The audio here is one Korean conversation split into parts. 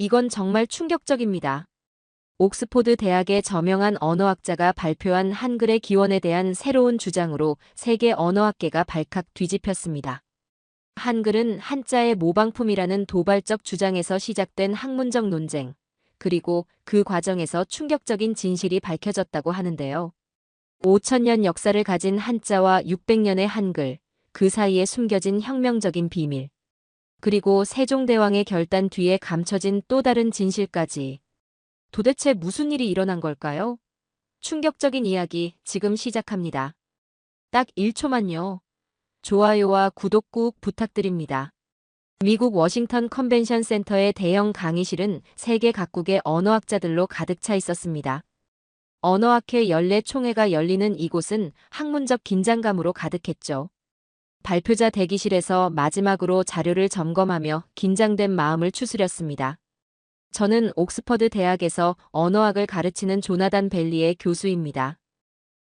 이건 정말 충격적입니다. 옥스포드 대학의 저명한 언어학자가 발표한 한글의 기원에 대한 새로운 주장으로 세계 언어학계가 발칵 뒤집혔습니다. 한글은 한자의 모방품이라는 도발적 주장에서 시작된 학문적 논쟁, 그리고 그 과정에서 충격적인 진실이 밝혀졌다고 하는데요. 5천년 역사를 가진 한자와 600년의 한글, 그 사이에 숨겨진 혁명적인 비밀, 그리고 세종대왕의 결단 뒤에 감춰진 또 다른 진실까지. 도대체 무슨 일이 일어난 걸까요? 충격적인 이야기 지금 시작합니다. 딱 1초만요. 좋아요와 구독 꾹 부탁드립니다. 미국 워싱턴 컨벤션 센터의 대형 강의실은 세계 각국의 언어학자들로 가득 차 있었습니다. 언어학회 연례총회가 열리는 이곳은 학문적 긴장감으로 가득했죠. 발표자 대기실에서 마지막으로 자료를 점검하며 긴장된 마음을 추스렸습니다. 저는 옥스퍼드 대학에서 언어학을 가르치는 조나단 벨리의 교수입니다.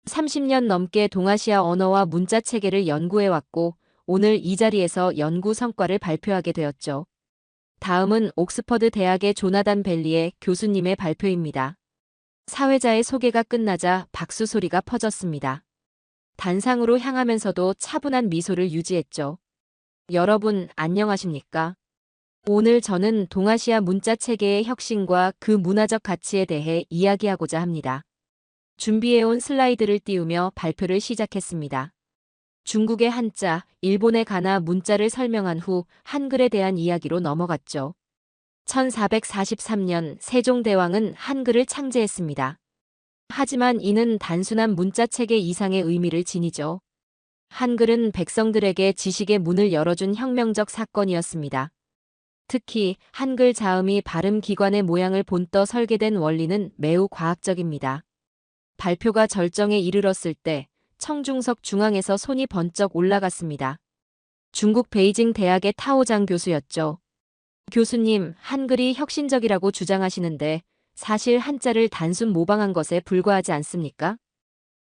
30년 넘게 동아시아 언어와 문자 체계를 연구해왔고 오늘 이 자리에서 연구 성과를 발표하게 되었죠. 다음은 옥스퍼드 대학의 조나단 벨리의 교수님의 발표입니다. 사회자의 소개가 끝나자 박수 소리가 퍼졌습니다. 단상으로 향하면서도 차분한 미소를 유지했죠. 여러분, 안녕하십니까? 오늘 저는 동아시아 문자 체계의 혁신과 그 문화적 가치에 대해 이야기하고자 합니다. 준비해온 슬라이드를 띄우며 발표를 시작했습니다. 중국의 한자, 일본의 가나 문자를 설명한 후 한글에 대한 이야기로 넘어갔죠. 1443년 세종대왕은 한글을 창제했습니다. 하지만 이는 단순한 문자 체계 이상의 의미를 지니죠. 한글은 백성들에게 지식의 문을 열어준 혁명적 사건이었습니다. 특히 한글 자음이 발음 기관의 모양을 본떠 설계된 원리는 매우 과학적입니다. 발표가 절정에 이르렀을 때 청중석 중앙에서 손이 번쩍 올라갔습니다. 중국 베이징 대학의 타오장 교수였죠. 교수님, 한글이 혁신적이라고 주장하시는데 사실 한자를 단순 모방한 것에 불과하지 않습니까?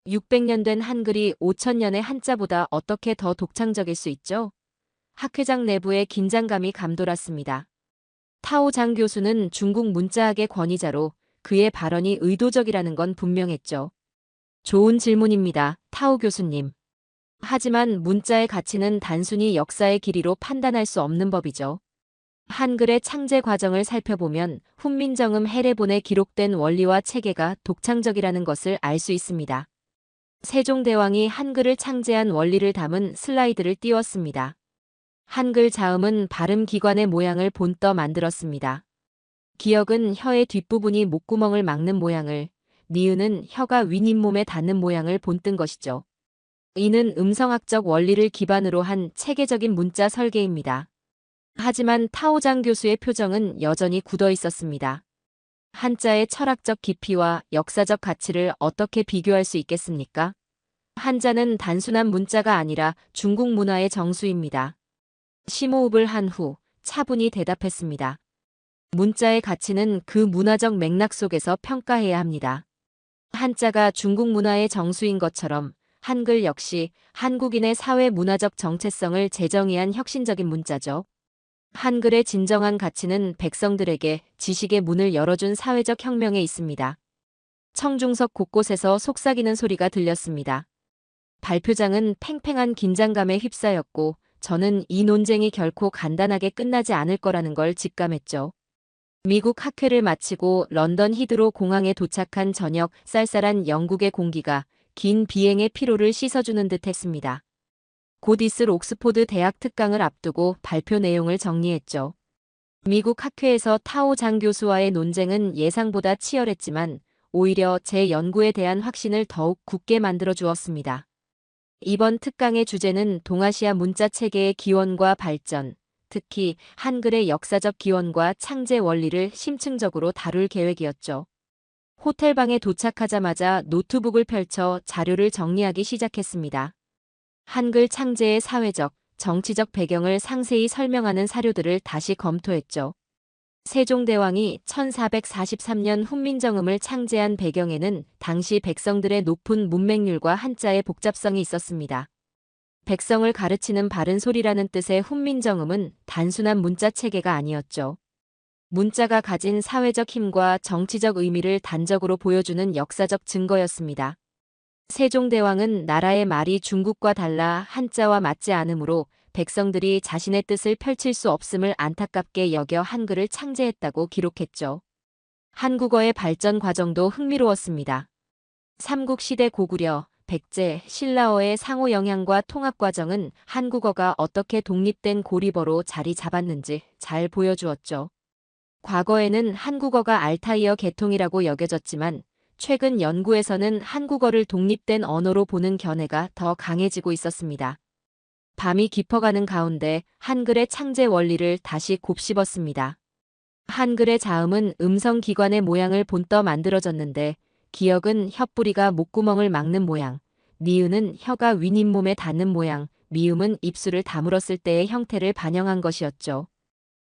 600년 된 한글이 5000년의 한자보다 어떻게 더 독창적일 수 있죠? 학회장 내부에 긴장감이 감돌았습니다. 타오 장 교수는 중국 문자학의 권위자로 그의 발언이 의도적이라는 건 분명했죠. 좋은 질문입니다, 타오 교수님. 하지만 문자의 가치는 단순히 역사의 길이로 판단할 수 없는 법이죠. 한글의 창제 과정을 살펴보면 훈민정음 해례본에 기록된 원리와 체계가 독창적이라는 것을 알 수 있습니다. 세종대왕이 한글을 창제한 원리를 담은 슬라이드를 띄웠습니다. 한글 자음은 발음 기관의 모양을 본떠 만들었습니다. 기역은 혀의 뒷부분이 목구멍을 막는 모양을, 니은은 혀가 윗잇몸에 닿는 모양을 본뜬 것이죠. 이는 음성학적 원리를 기반으로 한 체계적인 문자 설계입니다. 하지만 타오장 교수의 표정은 여전히 굳어 있었습니다. 한자의 철학적 깊이와 역사적 가치를 어떻게 비교할 수 있겠습니까? 한자는 단순한 문자가 아니라 중국 문화의 정수입니다. 심호흡을 한 후 차분히 대답했습니다. 문자의 가치는 그 문화적 맥락 속에서 평가해야 합니다. 한자가 중국 문화의 정수인 것처럼 한글 역시 한국인의 사회 문화적 정체성을 재정의한 혁신적인 문자죠. 한글의 진정한 가치는 백성들에게 지식의 문을 열어준 사회적 혁명에 있습니다. 청중석 곳곳에서 속삭이는 소리가 들렸습니다. 발표장은 팽팽한 긴장감에 휩싸였고 저는 이 논쟁이 결코 간단하게 끝나지 않을 거라는 걸 직감했죠. 미국 학회를 마치고 런던 히드로 공항에 도착한 저녁 쌀쌀한 영국의 공기가 긴 비행의 피로를 씻어주는 듯 했습니다. 곧 있을 옥스포드 대학 특강을 앞두고 발표 내용을 정리했죠. 미국 학회에서 타오 장 교수와의 논쟁은 예상보다 치열했지만 오히려 제 연구에 대한 확신을 더욱 굳게 만들어 주었습니다. 이번 특강의 주제는 동아시아 문자 체계의 기원과 발전, 특히 한글의 역사적 기원과 창제 원리를 심층적으로 다룰 계획이었죠. 호텔방에 도착하자마자 노트북을 펼쳐 자료를 정리하기 시작했습니다. 한글 창제의 사회적, 정치적 배경을 상세히 설명하는 사료들을 다시 검토했죠. 세종대왕이 1443년 훈민정음을 창제한 배경에는 당시 백성들의 높은 문맹률과 한자의 복잡성이 있었습니다. 백성을 가르치는 바른 소리라는 뜻의 훈민정음은 단순한 문자 체계가 아니었죠. 문자가 가진 사회적 힘과 정치적 의미를 단적으로 보여주는 역사적 증거였습니다. 세종대왕은 나라의 말이 중국과 달라 한자와 맞지 않으므로 백성들이 자신의 뜻을 펼칠 수 없음을 안타깝게 여겨 한글을 창제했다고 기록했죠. 한국어의 발전 과정도 흥미로웠습니다. 삼국시대 고구려, 백제, 신라어의 상호 영향과 통합 과정은 한국어가 어떻게 독립된 고리버로 자리 잡았는지 잘 보여주었죠. 과거에는 한국어가 알타이어 계통이라고 여겨졌지만 최근 연구에서는 한국어를 독립된 언어로 보는 견해가 더 강해지고 있었습니다. 밤이 깊어가는 가운데 한글의 창제 원리를 다시 곱씹었습니다. 한글의 자음은 음성 기관의 모양을 본떠 만들어졌는데 기역은 혓뿌리가 목구멍을 막는 모양, 니은은 혀가 윗잇몸에 닿는 모양, 미음은 입술을 다물었을 때의 형태를 반영한 것이었죠.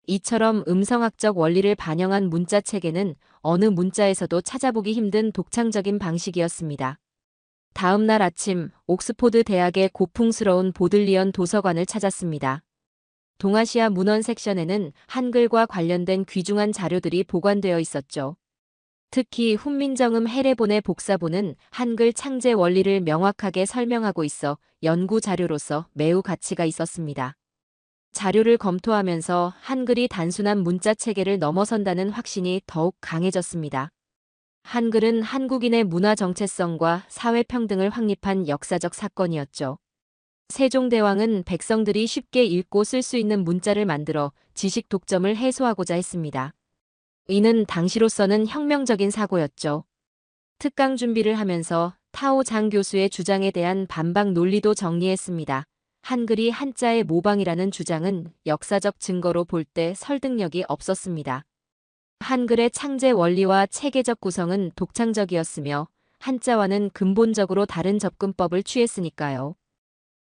이처럼 음성학적 원리를 반영한 문자 체계는 어느 문자에서도 찾아보기 힘든 독창적인 방식이었습니다. 다음 날 아침 옥스포드 대학의 고풍스러운 보들리언 도서관을 찾았습니다. 동아시아 문헌 섹션에는 한글과 관련된 귀중한 자료들이 보관되어 있었죠. 특히 훈민정음 해례본의 복사본은 한글 창제 원리를 명확하게 설명하고 있어 연구 자료로서 매우 가치가 있었습니다. 자료를 검토하면서 한글이 단순한 문자 체계를 넘어선다는 확신이 더욱 강해졌습니다. 한글은 한국인의 문화 정체성과 사회 평등을 확립한 역사적 사건이었죠. 세종대왕은 백성들이 쉽게 읽고 쓸 수 있는 문자를 만들어 지식 독점을 해소하고자 했습니다. 이는 당시로서는 혁명적인 사고였죠. 특강 준비를 하면서 타오 장 교수의 주장에 대한 반박 논리도 정리했습니다. 한글이 한자의 모방이라는 주장은 역사적 증거로 볼 때 설득력이 없었습니다. 한글의 창제 원리와 체계적 구성은 독창적이었으며 한자와는 근본적으로 다른 접근법을 취했으니까요.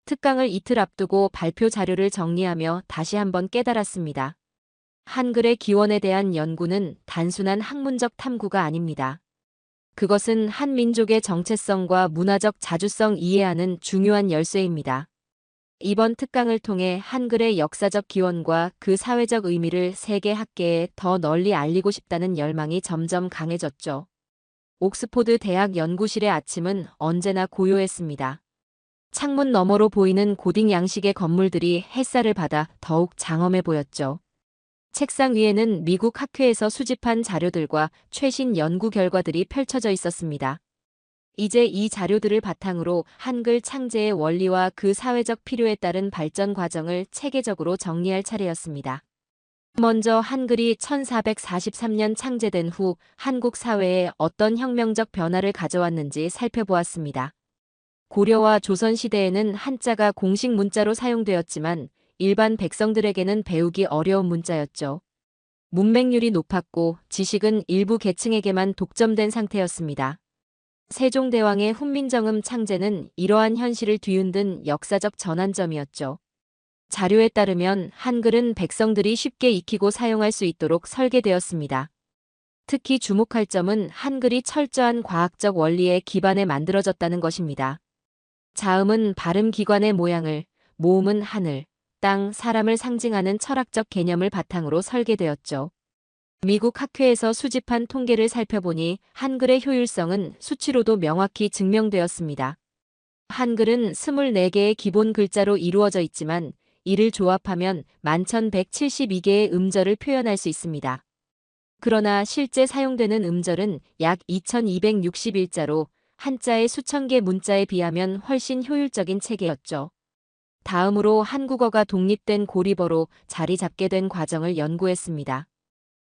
특강을 이틀 앞두고 발표 자료를 정리하며 다시 한번 깨달았습니다. 한글의 기원에 대한 연구는 단순한 학문적 탐구가 아닙니다. 그것은 한 민족의 정체성과 문화적 자주성 이해하는 중요한 열쇠입니다. 이번 특강을 통해 한글의 역사적 기원과 그 사회적 의미를 세계 학계에 더 널리 알리고 싶다는 열망이 점점 강해졌죠. 옥스포드 대학 연구실의 아침은 언제나 고요했습니다. 창문 너머로 보이는 고딩 양식의 건물들이 햇살을 받아 더욱 장엄해 보였죠. 책상 위에는 미국 학회에서 수집한 자료들과 최신 연구 결과들이 펼쳐져 있었습니다. 이제 이 자료들을 바탕으로 한글 창제의 원리와 그 사회적 필요에 따른 발전 과정을 체계적으로 정리할 차례였습니다. 먼저 한글이 1443년 창제된 후 한국 사회에 어떤 혁명적 변화를 가져왔는지 살펴보았습니다. 고려와 조선 시대에는 한자가 공식 문자로 사용되었지만 일반 백성들에게는 배우기 어려운 문자였죠. 문맹률이 높았고 지식은 일부 계층에게만 독점된 상태였습니다. 세종대왕의 훈민정음 창제는 이러한 현실을 뒤흔든 역사적 전환점이었죠. 자료에 따르면 한글은 백성들이 쉽게 익히고 사용할 수 있도록 설계되었습니다. 특히 주목할 점은 한글이 철저한 과학적 원리에 기반해 만들어졌다는 것입니다. 자음은 발음 기관의 모양을, 모음은 하늘, 땅, 사람을 상징하는 철학적 개념을 바탕으로 설계되었죠. 미국 학회에서 수집한 통계를 살펴보니 한글의 효율성은 수치로도 명확히 증명되었습니다. 한글은 24개의 기본 글자로 이루어져 있지만 이를 조합하면 1172개의 음절을 표현할 수 있습니다. 그러나 실제 사용되는 음절은 약 2261자로 한자의 수천 개 문자에 비하면 훨씬 효율적인 체계였죠. 다음으로 한국어가 독립된 고리버로 자리 잡게 된 과정을 연구했습니다.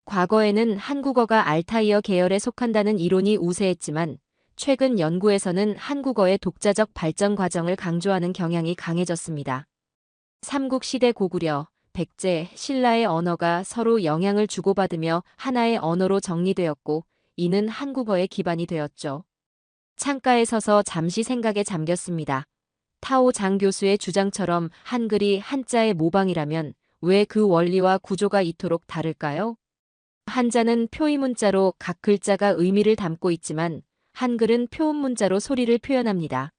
과거에는 한국어가 알타이어 계열에 속한다는 이론이 우세했지만 최근 연구에서는 한국어의 독자적 발전 과정을 강조하는 경향이 강해졌습니다. 삼국시대 고구려, 백제, 신라의 언어가 서로 영향을 주고받으며 하나의 언어로 정리되었고 이는 한국어의 기반이 되었죠. 창가에 서서 잠시 생각에 잠겼습니다. 타오 장 교수의 주장처럼 한글이 한자의 모방이라면 왜 그 원리와 구조가 이토록 다를까요? 한자는 표의문자로 각 글자가 의미를 담고 있지만 한글은 표음문자로 소리를 표현합니다.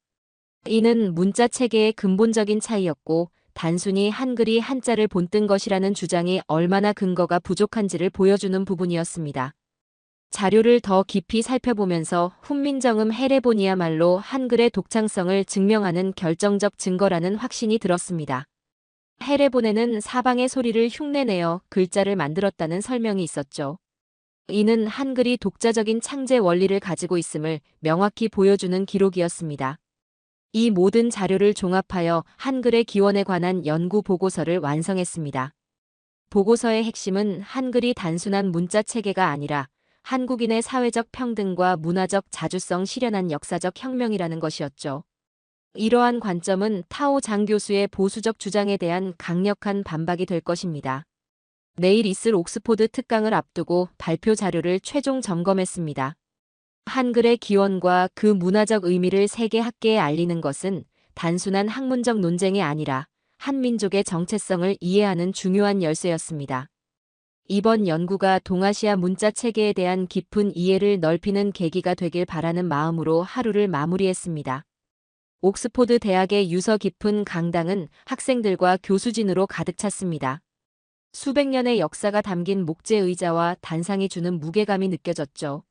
이는 문자 체계의 근본적인 차이였고 단순히 한글이 한자를 본뜬 것이라는 주장이 얼마나 근거가 부족한지를 보여주는 부분이었습니다. 자료를 더 깊이 살펴보면서 훈민정음 해례본이야말로 한글의 독창성을 증명하는 결정적 증거라는 확신이 들었습니다. 해례본에는 사방의 소리를 흉내내어 글자를 만들었다는 설명이 있었죠. 이는 한글이 독자적인 창제 원리를 가지고 있음을 명확히 보여주는 기록이었습니다. 이 모든 자료를 종합하여 한글의 기원에 관한 연구 보고서를 완성했습니다. 보고서의 핵심은 한글이 단순한 문자 체계가 아니라 한국인의 사회적 평등과 문화적 자주성 실현한 역사적 혁명이라는 것이었죠. 이러한 관점은 타오 장 교수의 보수적 주장에 대한 강력한 반박이 될 것입니다. 내일 있을 옥스포드 특강을 앞두고 발표 자료를 최종 점검했습니다. 한글의 기원과 그 문화적 의미를 세계 학계에 알리는 것은 단순한 학문적 논쟁이 아니라 한 민족의 정체성을 이해하는 중요한 열쇠였습니다. 이번 연구가 동아시아 문자 체계에 대한 깊은 이해를 넓히는 계기가 되길 바라는 마음으로 하루를 마무리했습니다. 옥스포드 대학의 유서 깊은 강당은 학생들과 교수진으로 가득 찼습니다. 수백 년의 역사가 담긴 목재 의자와 단상이 주는 무게감이 느껴졌죠.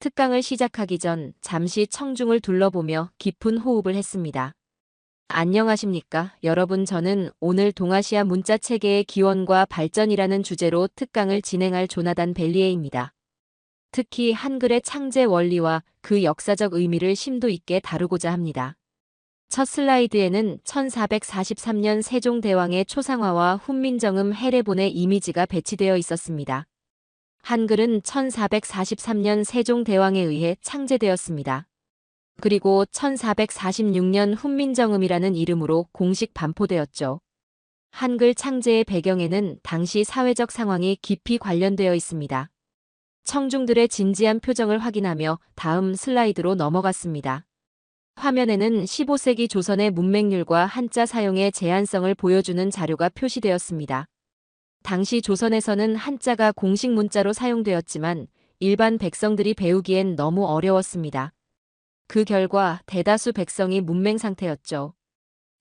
특강을 시작하기 전 잠시 청중을 둘러보며 깊은 호흡을 했습니다. 안녕하십니까, 여러분. 저는 오늘 동아시아 문자 체계의 기원과 발전이라는 주제로 특강을 진행할 조나단 벨리에입니다. 특히 한글의 창제 원리와 그 역사적 의미를 심도 있게 다루고자 합니다. 첫 슬라이드에는 1443년 세종대왕의 초상화와 훈민정음 해례본의 이미지가 배치되어 있었습니다. 한글은 1443년 세종대왕에 의해 창제되었습니다. 그리고 1446년 훈민정음이라는 이름으로 공식 반포되었죠. 한글 창제의 배경에는 당시 사회적 상황이 깊이 관련되어 있습니다. 청중들의 진지한 표정을 확인하며 다음 슬라이드로 넘어갔습니다. 화면에는 15세기 조선의 문맹률과 한자 사용의 제한성을 보여주는 자료가 표시되었습니다. 당시 조선에서는 한자가 공식 문자로 사용되었지만 일반 백성들이 배우기엔 너무 어려웠습니다. 그 결과 대다수 백성이 문맹 상태였죠.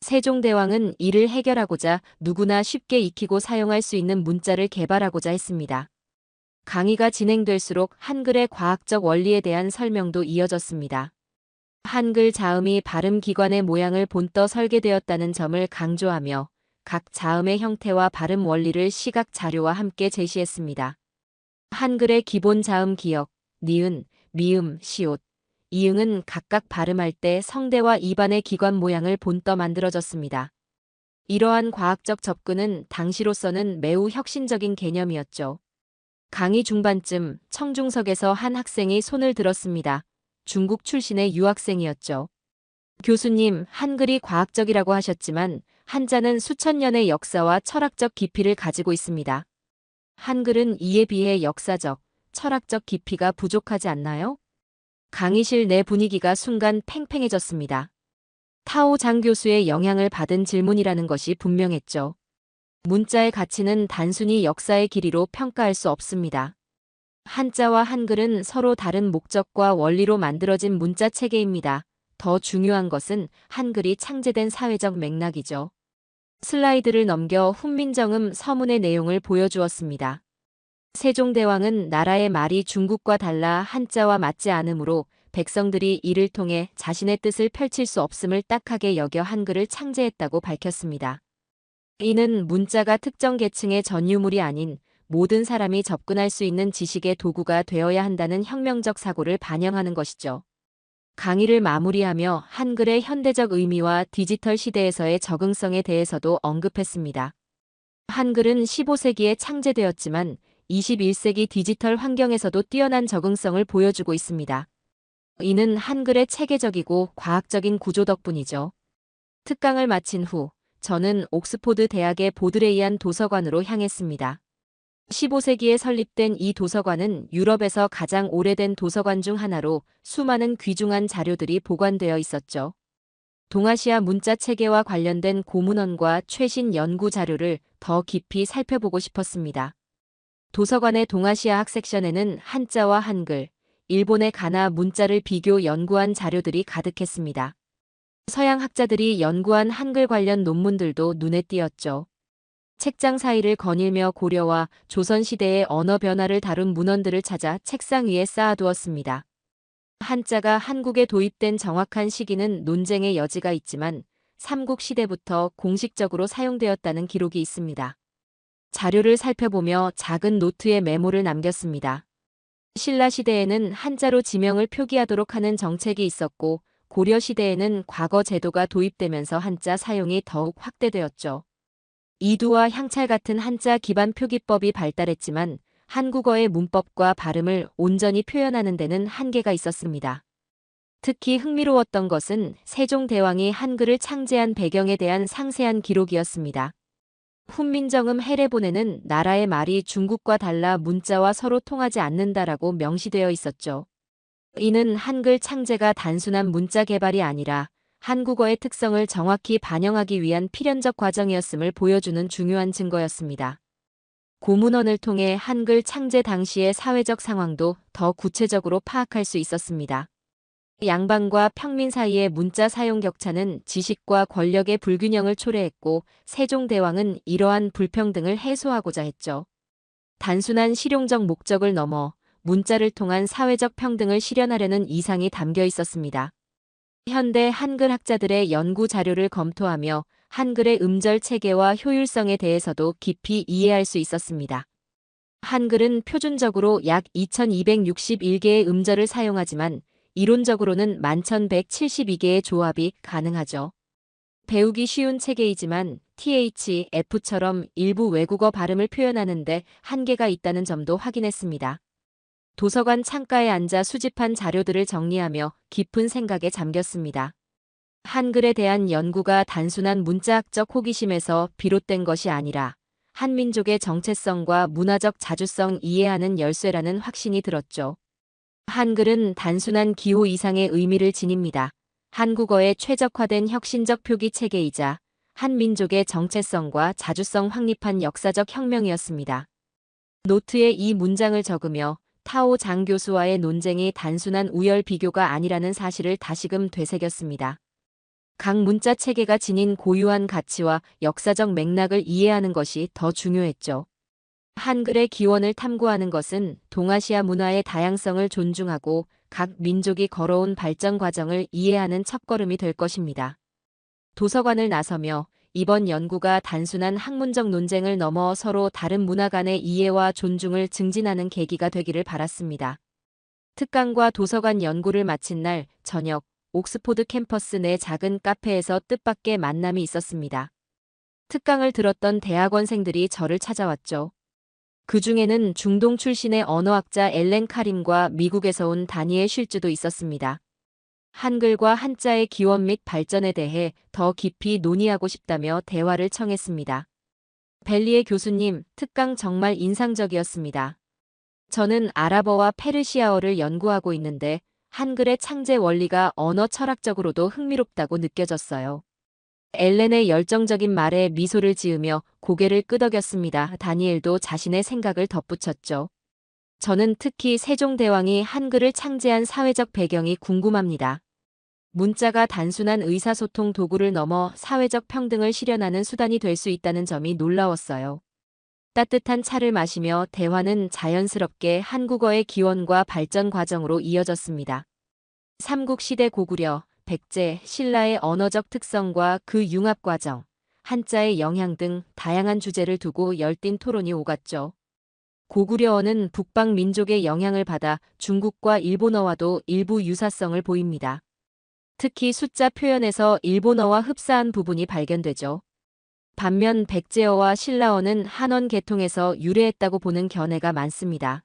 세종대왕은 이를 해결하고자 누구나 쉽게 익히고 사용할 수 있는 문자를 개발하고자 했습니다. 강의가 진행될수록 한글의 과학적 원리에 대한 설명도 이어졌습니다. 한글 자음이 발음 기관의 모양을 본떠 설계되었다는 점을 강조하며 각 자음의 형태와 발음 원리를 시각 자료와 함께 제시했습니다. 한글의 기본 자음 기역, 니은, 미음, 시옷, 이응은 각각 발음할 때 성대와 입안의 기관 모양을 본떠 만들어졌습니다. 이러한 과학적 접근은 당시로서는 매우 혁신적인 개념이었죠. 강의 중반쯤 청중석에서 한 학생이 손을 들었습니다. 중국 출신의 유학생이었죠. 교수님, 한글이 과학적이라고 하셨지만 한자는 수천 년의 역사와 철학적 깊이를 가지고 있습니다. 한글은 이에 비해 역사적, 철학적 깊이가 부족하지 않나요? 강의실 내 분위기가 순간 팽팽해졌습니다. 타오 장 교수의 영향을 받은 질문이라는 것이 분명했죠. 문자의 가치는 단순히 역사의 길이로 평가할 수 없습니다. 한자와 한글은 서로 다른 목적과 원리로 만들어진 문자 체계입니다. 더 중요한 것은 한글이 창제된 사회적 맥락이죠. 슬라이드를 넘겨 훈민정음 서문의 내용을 보여주었습니다. 세종대왕은 나라의 말이 중국과 달라 한자와 맞지 않으므로 백성들이 이를 통해 자신의 뜻을 펼칠 수 없음을 딱하게 여겨 한글을 창제했다고 밝혔습니다. 이는 문자가 특정 계층의 전유물이 아닌 모든 사람이 접근할 수 있는 지식의 도구가 되어야 한다는 혁명적 사고를 반영하는 것이죠. 강의를 마무리하며 한글의 현대적 의미와 디지털 시대에서의 적응성에 대해서도 언급했습니다. 한글은 15세기에 창제되었지만 21세기 디지털 환경에서도 뛰어난 적응성을 보여주고 있습니다. 이는 한글의 체계적이고 과학적인 구조 덕분이죠. 특강을 마친 후 저는 옥스포드 대학의 보드레이안 도서관으로 향했습니다. 15세기에 설립된 이 도서관은 유럽에서 가장 오래된 도서관 중 하나로 수많은 귀중한 자료들이 보관되어 있었죠. 동아시아 문자 체계와 관련된 고문원과 최신 연구 자료를 더 깊이 살펴보고 싶었습니다. 도서관의 동아시아 학 섹션에는 한자와 한글, 일본의 가나 문자를 비교 연구한 자료들이 가득했습니다. 서양 학자들이 연구한 한글 관련 논문들도 눈에 띄었죠. 책장 사이를 거닐며 고려와 조선시대의 언어 변화를 다룬 문헌들을 찾아 책상 위에 쌓아두었습니다. 한자가 한국에 도입된 정확한 시기는 논쟁의 여지가 있지만 삼국시대부터 공식적으로 사용되었다는 기록이 있습니다. 자료를 살펴보며 작은 노트에 메모를 남겼습니다. 신라시대에는 한자로 지명을 표기하도록 하는 정책이 있었고 고려시대에는 과거 제도가 도입되면서 한자 사용이 더욱 확대되었죠. 이두와 향찰 같은 한자 기반 표기법이 발달했지만 한국어의 문법과 발음을 온전히 표현하는 데는 한계가 있었습니다. 특히 흥미로웠던 것은 세종대왕이 한글을 창제한 배경에 대한 상세한 기록이었습니다. 훈민정음 해례본에는 나라의 말이 중국과 달라 문자와 서로 통하지 않는다라고 명시되어 있었죠. 이는 한글 창제가 단순한 문자 개발이 아니라 한국어의 특성을 정확히 반영하기 위한 필연적 과정이었음을 보여주는 중요한 증거였습니다. 고문원을 통해 한글 창제 당시의 사회적 상황도 더 구체적으로 파악할 수 있었습니다. 양반과 평민 사이의 문자 사용 격차는 지식과 권력의 불균형을 초래했고 세종대왕은 이러한 불평등을 해소하고자 했죠. 단순한 실용적 목적을 넘어 문자를 통한 사회적 평등을 실현하려는 이상이 담겨 있었습니다. 현대 한글 학자들의 연구 자료를 검토하며 한글의 음절 체계와 효율성에 대해서도 깊이 이해할 수 있었습니다. 한글은 표준적으로 약 2261개의 음절을 사용하지만 이론적으로는 1172개의 조합이 가능하죠. 배우기 쉬운 체계이지만 th, f처럼 일부 외국어 발음을 표현하는데 한계가 있다는 점도 확인했습니다. 도서관 창가에 앉아 수집한 자료들을 정리하며 깊은 생각에 잠겼습니다. 한글에 대한 연구가 단순한 문자학적 호기심에서 비롯된 것이 아니라 한민족의 정체성과 문화적 자주성 이해하는 열쇠라는 확신이 들었죠. 한글은 단순한 기호 이상의 의미를 지닙니다. 한국어의 최적화된 혁신적 표기 체계이자 한민족의 정체성과 자주성 확립한 역사적 혁명이었습니다. 노트에 이 문장을 적으며 타오 장 교수와의 논쟁이 단순한 우열 비교가 아니라는 사실을 다시금 되새겼습니다. 각 문자 체계가 지닌 고유한 가치와 역사적 맥락을 이해하는 것이 더 중요했죠. 한글의 기원을 탐구하는 것은 동아시아 문화의 다양성을 존중하고 각 민족이 걸어온 발전 과정을 이해하는 첫걸음이 될 것입니다. 도서관을 나서며 이번 연구가 단순한 학문적 논쟁을 넘어 서로 다른 문화 간의 이해와 존중을 증진하는 계기가 되기를 바랐습니다. 특강과 도서관 연구를 마친 날 저녁 옥스포드 캠퍼스 내 작은 카페에서 뜻밖의 만남이 있었습니다. 특강을 들었던 대학원생들이 저를 찾아왔죠. 그 중에는 중동 출신의 언어학자 엘렌 카림과 미국에서 온 다니엘 쉴즈도 있었습니다. 한글과 한자의 기원 및 발전에 대해 더 깊이 논의하고 싶다며 대화를 청했습니다. 벨리에 교수님, 특강 정말 인상적이었습니다. 저는 아랍어와 페르시아어를 연구하고 있는데 한글의 창제 원리가 언어 철학적으로도 흥미롭다고 느껴졌어요. 엘렌의 열정적인 말에 미소를 지으며 고개를 끄덕였습니다. 다니엘도 자신의 생각을 덧붙였죠. 저는 특히 세종대왕이 한글을 창제한 사회적 배경이 궁금합니다. 문자가 단순한 의사소통 도구를 넘어 사회적 평등을 실현하는 수단이 될 수 있다는 점이 놀라웠어요. 따뜻한 차를 마시며 대화는 자연스럽게 한국어의 기원과 발전 과정으로 이어졌습니다. 삼국시대 고구려, 백제, 신라의 언어적 특성과 그 융합 과정, 한자의 영향 등 다양한 주제를 두고 열띤 토론이 오갔죠. 고구려어는 북방 민족의 영향을 받아 중국과 일본어와도 일부 유사성을 보입니다. 특히 숫자 표현에서 일본어와 흡사한 부분이 발견되죠. 반면 백제어와 신라어는 한원 계통에서 유래했다고 보는 견해가 많습니다.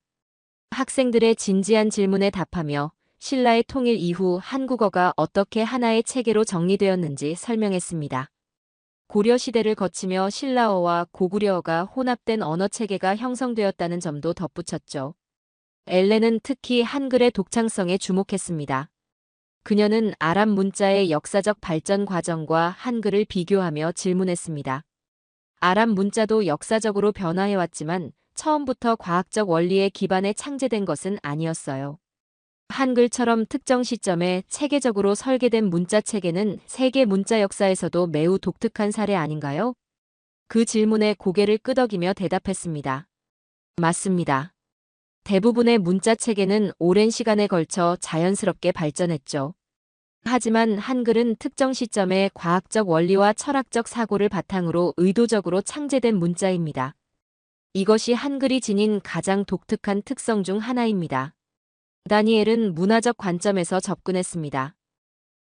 학생들의 진지한 질문에 답하며 신라의 통일 이후 한국어가 어떻게 하나의 체계로 정리되었는지 설명했습니다. 고려시대를 거치며 신라어와 고구려어가 혼합된 언어체계가 형성되었다는 점도 덧붙였죠. 엘렌은 특히 한글의 독창성에 주목했습니다. 그녀는 아랍 문자의 역사적 발전 과정과 한글을 비교하며 질문했습니다. 아랍 문자도 역사적으로 변화해왔지만 처음부터 과학적 원리에 기반해 창제된 것은 아니었어요. 한글처럼 특정 시점에 체계적으로 설계된 문자 체계는 세계 문자 역사에서도 매우 독특한 사례 아닌가요? 그 질문에 고개를 끄덕이며 대답했습니다. 맞습니다. 대부분의 문자 체계는 오랜 시간에 걸쳐 자연스럽게 발전했죠. 하지만 한글은 특정 시점에 과학적 원리와 철학적 사고를 바탕으로 의도적으로 창제된 문자입니다. 이것이 한글이 지닌 가장 독특한 특성 중 하나입니다. 다니엘은 문화적 관점에서 접근했습니다.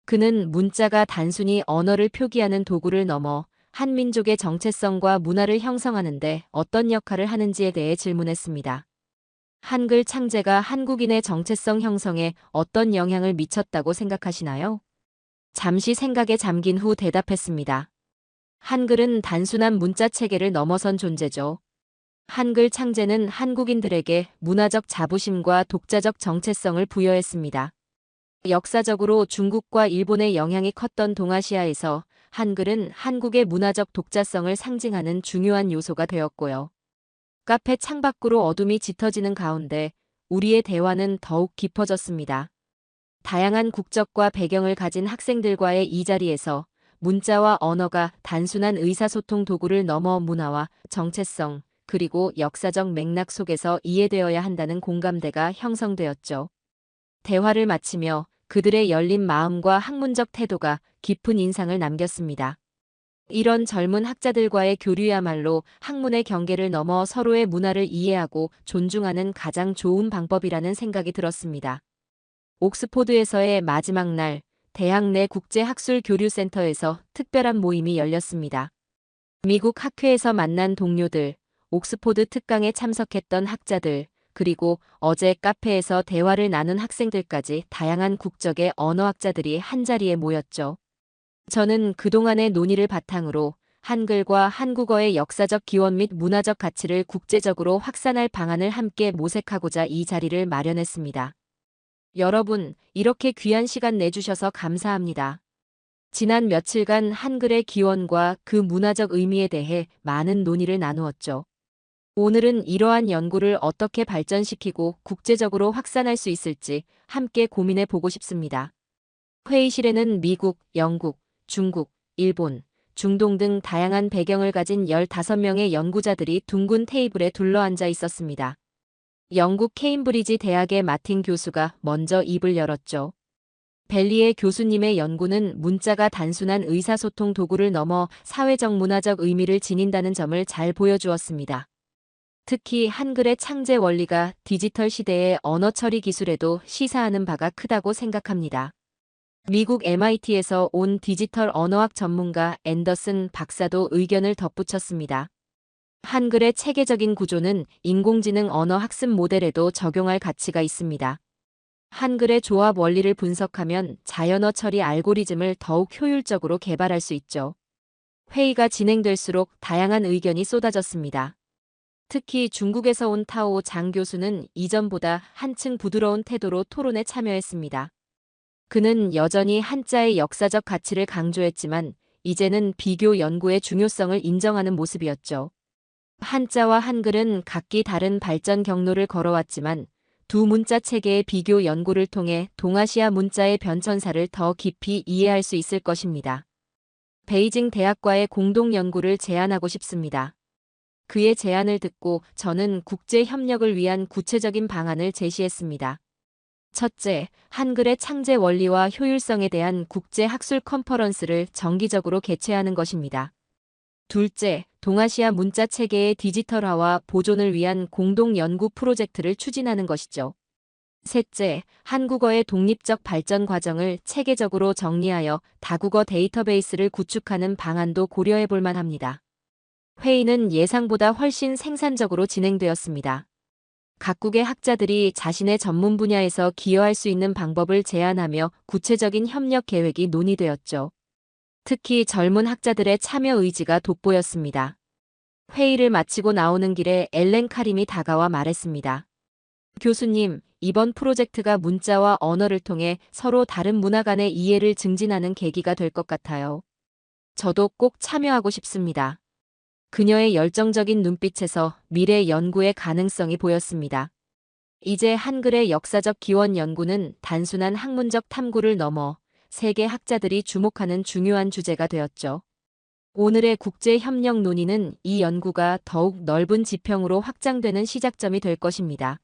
그는 문자가 단순히 언어를 표기하는 도구를 넘어 한 민족의 정체성과 문화를 형성하는 데 어떤 역할을 하는지에 대해 질문했습니다. 한글 창제가 한국인의 정체성 형성에 어떤 영향을 미쳤다고 생각하시나요? 잠시 생각에 잠긴 후 대답했습니다. 한글은 단순한 문자 체계를 넘어선 존재죠. 한글 창제는 한국인들에게 문화적 자부심과 독자적 정체성을 부여했습니다. 역사적으로 중국과 일본의 영향이 컸던 동아시아에서 한글은 한국의 문화적 독자성을 상징하는 중요한 요소가 되었고요. 카페 창밖으로 어둠이 짙어지는 가운데 우리의 대화는 더욱 깊어졌습니다. 다양한 국적과 배경을 가진 학생들과의 이 자리에서 문자와 언어가 단순한 의사소통 도구를 넘어 문화와 정체성, 그리고 역사적 맥락 속에서 이해되어야 한다는 공감대가 형성되었죠. 대화를 마치며 그들의 열린 마음과 학문적 태도가 깊은 인상을 남겼습니다. 이런 젊은 학자들과의 교류야말로 학문의 경계를 넘어 서로의 문화를 이해하고 존중하는 가장 좋은 방법이라는 생각이 들었습니다. 옥스포드에서의 마지막 날, 대학 내 국제학술교류센터에서 특별한 모임이 열렸습니다. 미국 학회에서 만난 동료들, 옥스포드 특강에 참석했던 학자들, 그리고 어제 카페에서 대화를 나눈 학생들까지 다양한 국적의 언어학자들이 한자리에 모였죠. 저는 그동안의 논의를 바탕으로 한글과 한국어의 역사적 기원 및 문화적 가치를 국제적으로 확산할 방안을 함께 모색하고자 이 자리를 마련했습니다. 여러분, 이렇게 귀한 시간 내주셔서 감사합니다. 지난 며칠간 한글의 기원과 그 문화적 의미에 대해 많은 논의를 나누었죠. 오늘은 이러한 연구를 어떻게 발전시키고 국제적으로 확산할 수 있을지 함께 고민해 보고 싶습니다. 회의실에는 미국, 영국, 중국, 일본, 중동 등 다양한 배경을 가진 15명의 연구자들이 둥근 테이블에 둘러앉아 있었습니다. 영국 케임브리지 대학의 마틴 교수가 먼저 입을 열었죠. 벨리의 교수님의 연구는 문자가 단순한 의사소통 도구를 넘어 사회적 문화적 의미를 지닌다는 점을 잘 보여주었습니다. 특히 한글의 창제 원리가 디지털 시대의 언어 처리 기술에도 시사하는 바가 크다고 생각합니다. 미국 MIT에서 온 디지털 언어학 전문가 앤더슨 박사도 의견을 덧붙였습니다. 한글의 체계적인 구조는 인공지능 언어 학습 모델에도 적용할 가치가 있습니다. 한글의 조합 원리를 분석하면 자연어 처리 알고리즘을 더욱 효율적으로 개발할 수 있죠. 회의가 진행될수록 다양한 의견이 쏟아졌습니다. 특히 중국에서 온 타오 장 교수는 이전보다 한층 부드러운 태도로 토론에 참여했습니다. 그는 여전히 한자의 역사적 가치를 강조했지만 이제는 비교 연구의 중요성을 인정하는 모습이었죠. 한자와 한글은 각기 다른 발전 경로를 걸어왔지만 두 문자 체계의 비교 연구를 통해 동아시아 문자의 변천사를 더 깊이 이해할 수 있을 것입니다. 베이징 대학과의 공동 연구를 제안하고 싶습니다. 그의 제안을 듣고 저는 국제 협력을 위한 구체적인 방안을 제시했습니다. 첫째, 한글의 창제 원리와 효율성에 대한 국제 학술 컨퍼런스를 정기적으로 개최하는 것입니다. 둘째, 동아시아 문자 체계의 디지털화와 보존을 위한 공동 연구 프로젝트를 추진하는 것이죠. 셋째, 한국어의 독립적 발전 과정을 체계적으로 정리하여 다국어 데이터베이스를 구축하는 방안도 고려해 볼 만합니다. 회의는 예상보다 훨씬 생산적으로 진행되었습니다. 각국의 학자들이 자신의 전문 분야에서 기여할 수 있는 방법을 제안하며 구체적인 협력 계획이 논의되었죠. 특히 젊은 학자들의 참여 의지가 돋보였습니다. 회의를 마치고 나오는 길에 엘렌 카림이 다가와 말했습니다. 교수님, 이번 프로젝트가 문자와 언어를 통해 서로 다른 문화 간의 이해를 증진하는 계기가 될 것 같아요. 저도 꼭 참여하고 싶습니다. 그녀의 열정적인 눈빛에서 미래 연구의 가능성이 보였습니다. 이제 한글의 역사적 기원 연구는 단순한 학문적 탐구를 넘어 세계 학자들이 주목하는 중요한 주제가 되었죠. 오늘의 국제협력 논의는 이 연구가 더욱 넓은 지평으로 확장되는 시작점이 될 것입니다.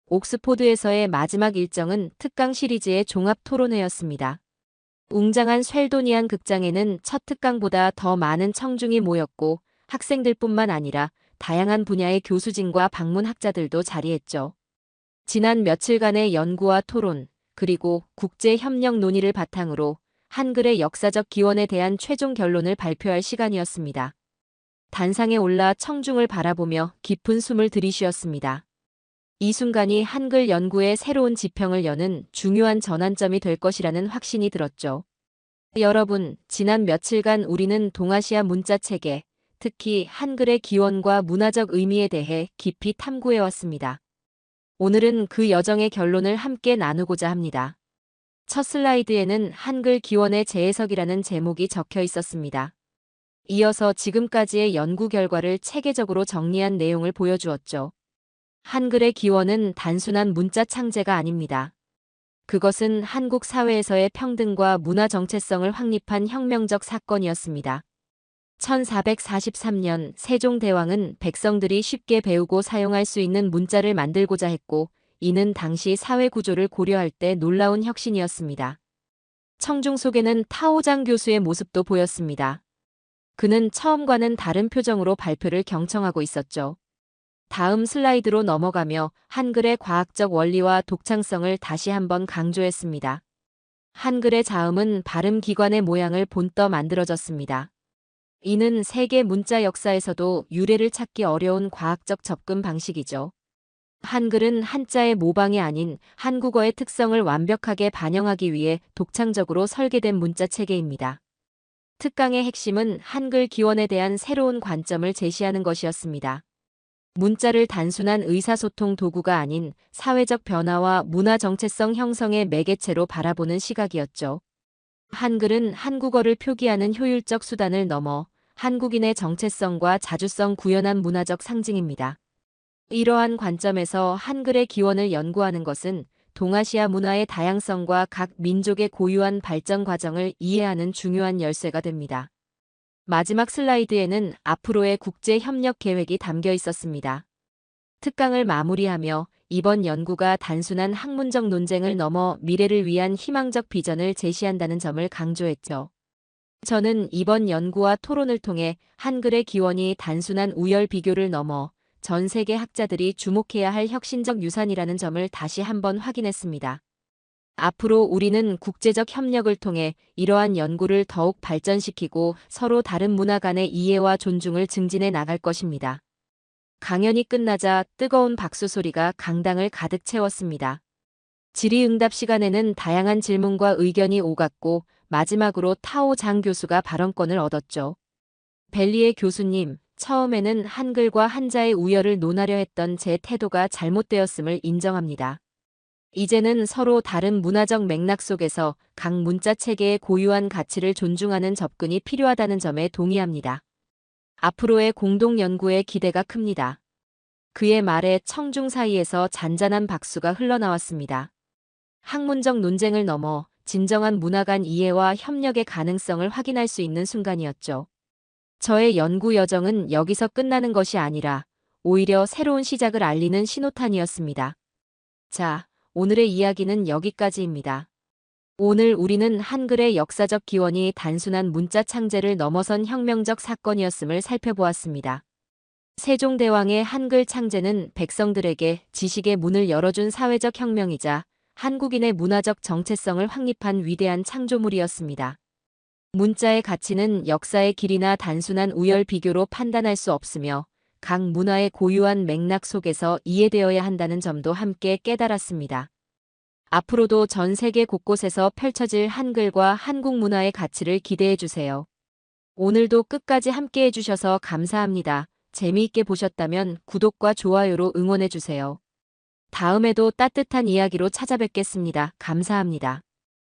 옥스포드에서의 마지막 일정은 특강 시리즈의 종합 토론회였습니다. 웅장한 쉘도니안 극장에는 첫 특강보다 더 많은 청중이 모였고 학생들뿐만 아니라 다양한 분야의 교수진과 방문학자들도 자리했죠. 지난 며칠간의 연구와 토론, 그리고 국제협력 논의를 바탕으로 한글의 역사적 기원에 대한 최종 결론을 발표할 시간이었습니다. 단상에 올라 청중을 바라보며 깊은 숨을 들이쉬었습니다. 이 순간이 한글 연구의 새로운 지평을 여는 중요한 전환점이 될 것이라는 확신이 들었죠. 여러분, 지난 며칠간 우리는 동아시아 문자 체계, 특히 한글의 기원과 문화적 의미에 대해 깊이 탐구해왔습니다. 오늘은 그 여정의 결론을 함께 나누고자 합니다. 첫 슬라이드에는 한글 기원의 재해석이라는 제목이 적혀 있었습니다. 이어서 지금까지의 연구 결과를 체계적으로 정리한 내용을 보여주었죠. 한글의 기원은 단순한 문자 창제가 아닙니다. 그것은 한국 사회에서의 평등과 문화 정체성을 확립한 혁명적 사건이었습니다. 1443년 세종대왕은 백성들이 쉽게 배우고 사용할 수 있는 문자를 만들고자 했고, 이는 당시 사회 구조를 고려할 때 놀라운 혁신이었습니다. 청중 속에는 타오장 교수의 모습도 보였습니다. 그는 처음과는 다른 표정으로 발표를 경청하고 있었죠. 다음 슬라이드로 넘어가며 한글의 과학적 원리와 독창성을 다시 한번 강조했습니다. 한글의 자음은 발음 기관의 모양을 본떠 만들어졌습니다. 이는 세계 문자 역사에서도 유래를 찾기 어려운 과학적 접근 방식이죠. 한글은 한자의 모방이 아닌 한국어의 특성을 완벽하게 반영하기 위해 독창적으로 설계된 문자 체계입니다. 특강의 핵심은 한글 기원에 대한 새로운 관점을 제시하는 것이었습니다. 문자를 단순한 의사소통 도구가 아닌 사회적 변화와 문화 정체성 형성의 매개체로 바라보는 시각이었죠. 한글은 한국어를 표기하는 효율적 수단을 넘어 한국인의 정체성과 자주성 구현한 문화적 상징입니다. 이러한 관점에서 한글의 기원을 연구하는 것은 동아시아 문화의 다양성과 각 민족의 고유한 발전 과정을 이해하는 중요한 열쇠가 됩니다. 마지막 슬라이드에는 앞으로의 국제 협력 계획이 담겨 있었습니다. 특강을 마무리하며 이번 연구가 단순한 학문적 논쟁을 넘어 미래를 위한 희망적 비전을 제시한다는 점을 강조했죠. 저는 이번 연구와 토론을 통해 한글의 기원이 단순한 우열 비교를 넘어 전 세계 학자들이 주목해야 할 혁신적 유산이라는 점을 다시 한번 확인했습니다. 앞으로 우리는 국제적 협력을 통해 이러한 연구를 더욱 발전시키고 서로 다른 문화 간의 이해와 존중을 증진해 나갈 것입니다. 강연이 끝나자 뜨거운 박수 소리가 강당을 가득 채웠습니다. 질의응답 시간에는 다양한 질문과 의견이 오갔고 마지막으로 타오 장 교수가 발언권을 얻었죠. 벨리에 교수님, 처음에는 한글과 한자의 우열을 논하려 했던 제 태도가 잘못되었음을 인정합니다. 이제는 서로 다른 문화적 맥락 속에서 각 문자 체계의 고유한 가치를 존중하는 접근이 필요하다는 점에 동의합니다. 앞으로의 공동 연구에 기대가 큽니다. 그의 말에 청중 사이에서 잔잔한 박수가 흘러나왔습니다. 학문적 논쟁을 넘어 진정한 문화 간 이해와 협력의 가능성을 확인할 수 있는 순간이었죠. 저의 연구 여정은 여기서 끝나는 것이 아니라 오히려 새로운 시작을 알리는 신호탄이었습니다. 자, 오늘의 이야기는 여기까지입니다. 오늘 우리는 한글의 역사적 기원이 단순한 문자 창제를 넘어선 혁명적 사건이었음을 살펴보았습니다. 세종대왕의 한글 창제는 백성들에게 지식의 문을 열어준 사회적 혁명이자 한국인의 문화적 정체성을 확립한 위대한 창조물이었습니다. 문자의 가치는 역사의 길이나 단순한 우열 비교로 판단할 수 없으며 각 문화의 고유한 맥락 속에서 이해되어야 한다는 점도 함께 깨달았습니다. 앞으로도 전 세계 곳곳에서 펼쳐질 한글과 한국 문화의 가치를 기대해 주세요. 오늘도 끝까지 함께 해주셔서 감사합니다. 재미있게 보셨다면 구독과 좋아요로 응원해 주세요. 다음에도 따뜻한 이야기로 찾아뵙겠습니다. 감사합니다.